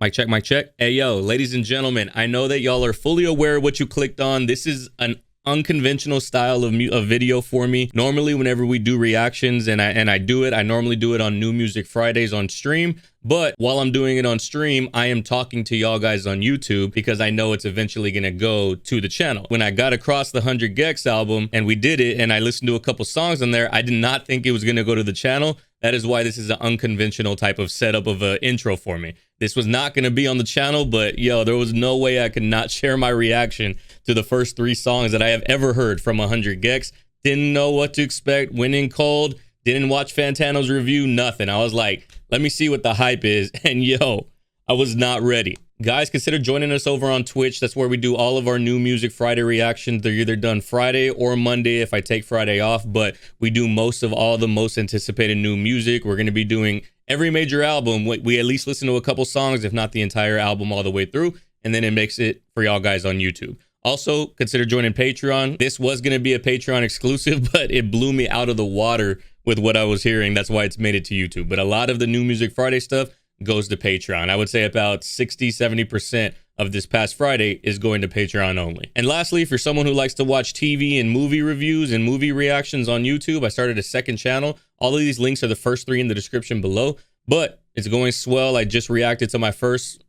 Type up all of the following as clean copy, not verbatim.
Mic check, mic check. Hey, yo, ladies and gentlemen, I know that y'all are fully aware of what you clicked on. This is an unconventional style of video for me. Normally, whenever we do reactions and I do it, I normally do it on New Music Fridays on stream. But while I'm doing it on stream, I am talking to y'all guys on YouTube because I know it's eventually going to go to the channel. When I got across the 100 Gecs album and we did it and I listened to a couple songs on there, I did not think it was going to go to the channel. That is why this is an unconventional type of setup of an intro for me. This was not going to be on the channel, but yo, there was no way I could not share my reaction to the first 3 songs that I have ever heard from 100 Gecs. Didn't know what to expect, went in cold, didn't watch Fantano's review, nothing. I was like, let me see what the hype is. And yo, I was not ready. Guys, consider joining us over on Twitch. That's where we do all of our New Music Friday reactions. They're either done Friday or Monday if I take Friday off, but we do most of all the most anticipated new music. We're going to be doing every major album. We at least listen to a couple songs, if not the entire album all the way through, and then it makes it for y'all guys on YouTube. Also, consider joining Patreon. This was going to be a Patreon exclusive, but it blew me out of the water with what I was hearing. That's why it's made it to YouTube. But a lot of the New Music Friday stuff goes to Patreon. I would say about 60-70% of this past Friday is going to Patreon only. And lastly, if you're someone who likes to watch TV and movie reviews and movie reactions on YouTube, I started a second channel. All of these links are the first 3 in the description below, but it's going swell. I just reacted to my first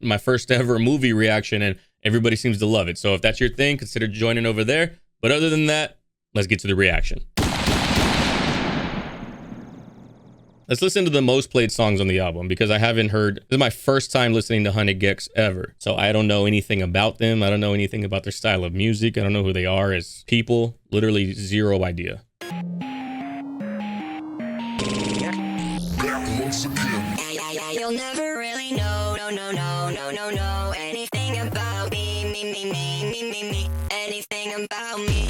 ever movie reaction and everybody seems to love it. So if that's your thing, consider joining over there. But other than that, let's get to the reaction. Let's listen to the most played songs on the album because I haven't heard, this is my first time listening to 100 Gecs ever. So I don't know anything about them. I don't know anything about their style of music. I don't know who they are as people. Literally zero idea. You'll never really know, no, anything about me, anything about me. No, anything about me.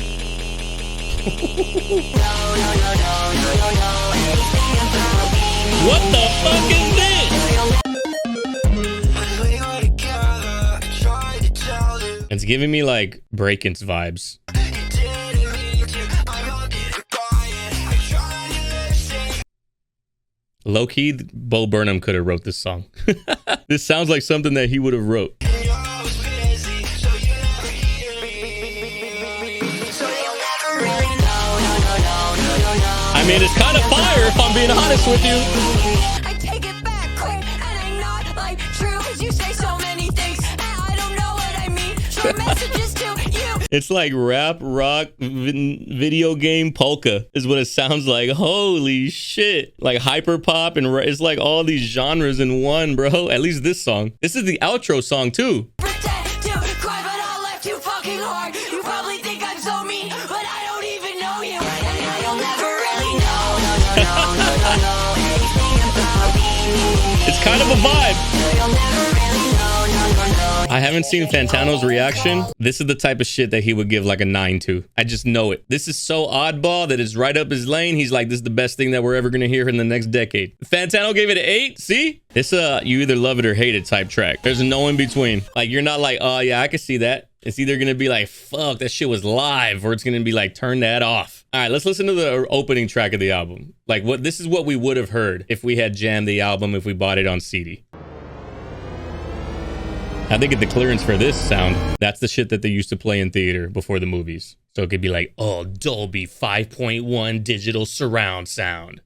What the fuck is this? It's giving me like Breakins vibes. Low-key, Bo Burnham could have wrote this song. This sounds like something that he would have wrote. I mean, it's kind of fire if I'm being honest with you. I take it back quick and I'm not like true, 'cause you say so many things and I don't know what I mean. Short messages to you. It's like rap, rock, video game, polka is what it sounds like. Holy shit. Like hyper pop and it's like all these genres in one, bro. At least this song. This is the outro song too. Pretend to cry, but I left you fucking hard. You probably think I'm so mean, but I don't even know you. And now you'll never really know, anything about me. It's kind of a vibe. You'll never really know, I haven't seen Fantano's reaction. This is the type of shit that he would give like a 9 to. I just know it. This is so oddball that it's right up his lane. He's like, this is the best thing that we're ever gonna hear in the next decade. Fantano gave it an 8. See? It's you either love it or hate it type track. There's no in between. Like you're not like, oh yeah, I can see that. It's either gonna be like, fuck, that shit was live, or it's gonna be like, turn that off. All right, let's listen to the opening track of the album. Like this is what we would have heard if we had jammed the album, if we bought it on CD. How'd they get the clearance for this sound? That's the shit that they used to play in theater before the movies. So it could be like, oh, Dolby 5.1 digital surround sound.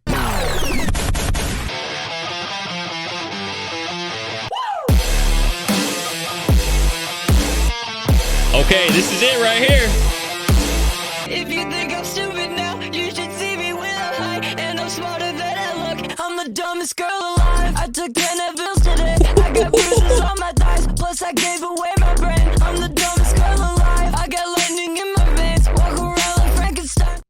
Okay, this is it right here. If you think I'm stupid now, you should see me when I'm high. And I'm smarter than I look. I'm the dumbest girl alive. I took 10 pills today. I got bruises on my thighs. Plus I gave away my brain. I'm the dumbest girl alive. I got lightning in my veins. Walk around like Frankenstein.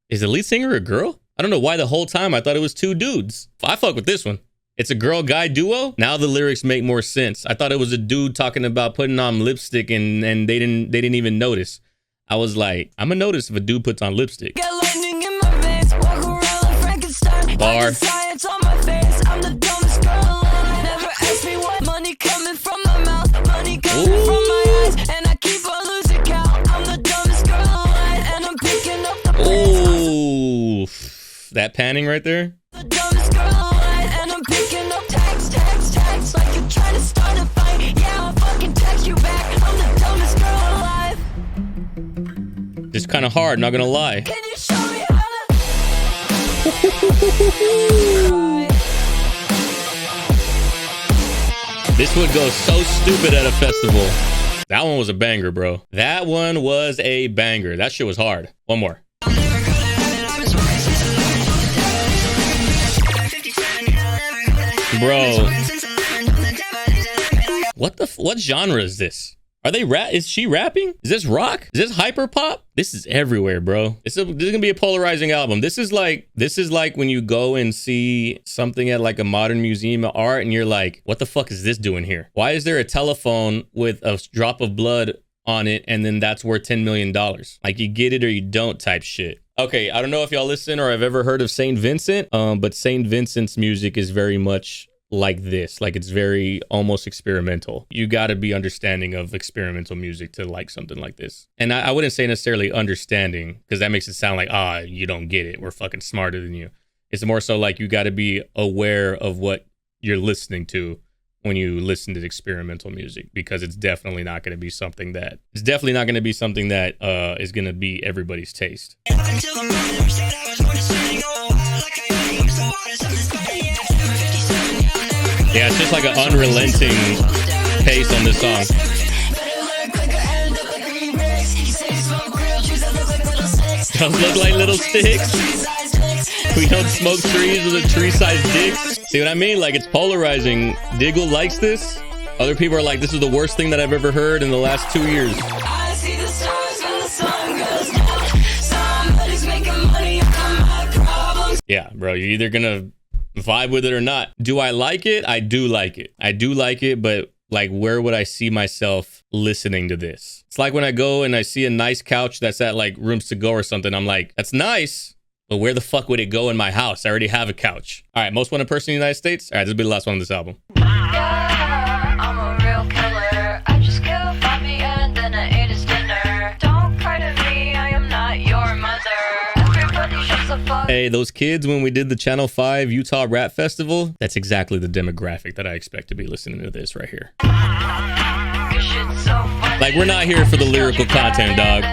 Is the lead singer a girl? I don't know why the whole time I thought it was 2 dudes. I fuck with this one. It's a girl-guy duo. Now the lyrics make more sense. I thought it was a dude talking about putting on lipstick and they didn't even notice. I was like, I'm gonna notice if a dude puts on lipstick. Got lightning in my veins. Walk around like Frankenstein. Bar. I got science on my face. I'm the dumbest girl alive. Never ask me what money coming from my mouth. Money coming from my eyes. And I keep on losing count. I'm the dumbest girl alive. And I'm picking up the Oh, that panning right there. the dumbest girl alive. And I'm picking up tags like you're trying to start kind of hard, not gonna lie. Can you show me how to This would go so stupid at a festival. That one was a banger, bro. That one was a banger. That shit was hard. One more. Bro. What genre is this? Are they is she rapping? Is this rock? Is this hyper pop? This is everywhere, bro. This is gonna be a polarizing album. This is like when you go and see something at like a modern museum of art and you're like, what the fuck is this doing here? Why is there a telephone with a drop of blood on it and then that's worth $10 million? Like, you get it or you don't type shit. Okay, I don't know if y'all listen or have ever heard of St. Vincent, but St. Vincent's music is very much like this. Like, it's very almost experimental. You got to be understanding of experimental music to like something like this. And I wouldn't say necessarily understanding, because that makes it sound like, you don't get it, we're fucking smarter than you. It's more so like you got to be aware of what you're listening to when you listen to experimental music, because it's definitely not going to be something that is going to be everybody's taste. Yeah, it's just like an unrelenting pace on this song. Those look like little sticks. We don't smoke trees with a tree-sized dick. See what I mean? Like, it's polarizing. Diggle likes this. Other people are like, this is the worst thing that I've ever heard in the last 2 years. I see the stars when the sun goes down. Somebody's making money on my problems. Yeah, bro, you're either gonna vibe with it or not. Do I like it? I do like it. I do like it, but like, where would I see myself listening to this? It's like when I go and I see a nice couch that's at like Rooms to Go or something. I'm like, that's nice, but where the fuck would it go in my house? I already have a couch. All right, most wanted person in the United States. All right, this will be the last one on this album. Yeah, I'm a real killer. I just kill Bobby and then I ate his dinner. Don't cry to me, I am not your mother. Everybody shuts the fuck. Hey, those kids, when we did the Channel 5 Utah Rap Festival, that's exactly the demographic that I expect to be listening to this right here. Like, we're not here for the lyrical content, dog.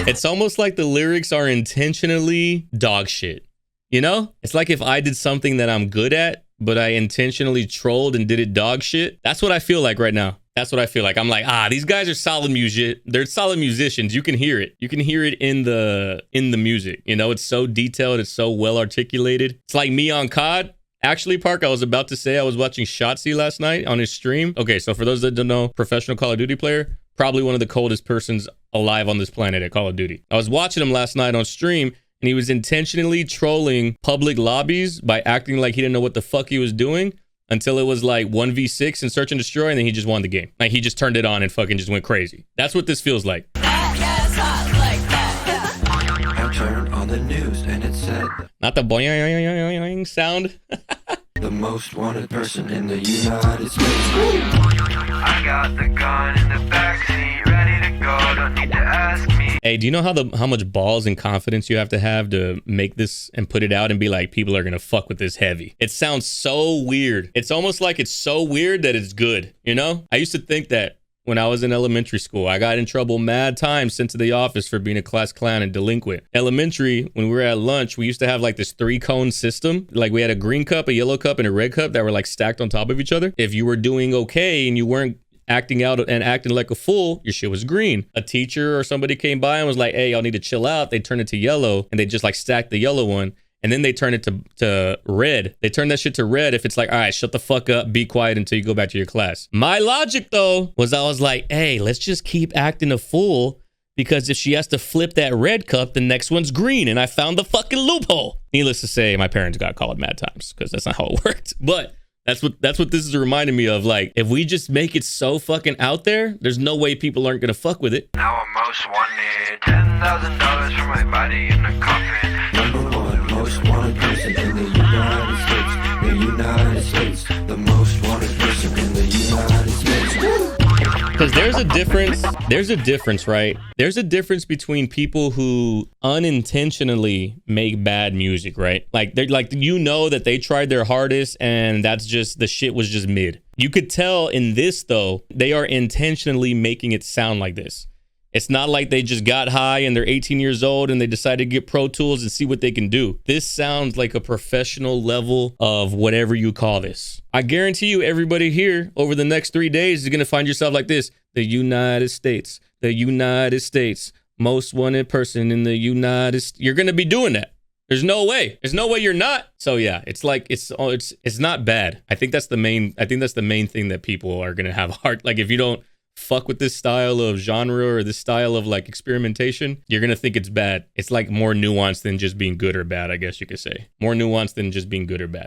It's almost like the lyrics are intentionally dog shit. You know? It's like if I did something that I'm good at, but I intentionally trolled and did it dog shit. That's what I feel like right now. That's what I feel like. I'm like, these guys are solid music. They're solid musicians. You can hear it. You can hear it in the music. You know, it's so detailed. It's so well articulated. It's like me on COD. Actually, Park, I was about to say I was watching Shotzi last night on his stream. Okay, so for those that don't know, professional Call of Duty player, probably one of the coldest persons alive on this planet at Call of Duty. I was watching him last night on stream, and he was intentionally trolling public lobbies by acting like he didn't know what the fuck he was doing until it was like 1v6 in Search and Destroy, and then he just won the game. Like, he just turned it on and fucking just went crazy. That's what this feels like. I turned on the news and it said Not the boing sound. the most wanted person in the United States. I got the gun in the backseat, ready to go, don't need to ask me. Hey, do you know how much balls and confidence you have to make this and put it out and be like, people are gonna fuck with this heavy? It sounds so weird. It's almost like it's so weird that it's good, you know? I used to think that when I was in elementary school. I got in trouble mad times, sent to the office for being a class clown and delinquent. Elementary, when we were at lunch, we used to have like this 3-cone system. Like, we had a green cup, a yellow cup, and a red cup that were like stacked on top of each other. If you were doing okay and you weren't acting out and acting like a fool, your shit was green. A teacher or somebody came by and was like, hey, y'all need to chill out. They turn it to yellow, and they just like stack the yellow one. And then they turn it to red. They turn that shit to red if it's like, all right, shut the fuck up, be quiet until you go back to your class. My logic, though, was I was like, hey, let's just keep acting a fool, because if she has to flip that red cup, the next one's green. And I found the fucking loophole. Needless to say, my parents got called mad times, because that's not how it worked. But that's what this is reminding me of. Like, if we just make it so fucking out there, there's no way people aren't gonna fuck with it. Now I'm most wanted, $10,000 for my body in a coffin. Number one most wanted person in the United States. The United States. The most wanted person in the United States. Because there's a difference, right? There's a difference between people who unintentionally make bad music, right? Like, they're like, you know that they tried their hardest and that's just, the shit was just mid. You could tell in this, though, they are intentionally making it sound like this. It's not like they just got high and they're 18 years old and they decided to get Pro Tools and see what they can do. This sounds like a professional level of whatever you call this. I guarantee you everybody here over the next 3 days is going to find yourself like this. The United States, the United States, most wanted person in the United States. You're going to be doing that. There's no way. There's no way you're not. So yeah, it's like it's not bad. I think that's the main thing that people are going to have hard. Like if you don't fuck with this style of genre or this style of like experimentation, you're going to think it's bad. It's like more nuanced than just being good or bad, I guess you could say. More nuanced than just being good or bad.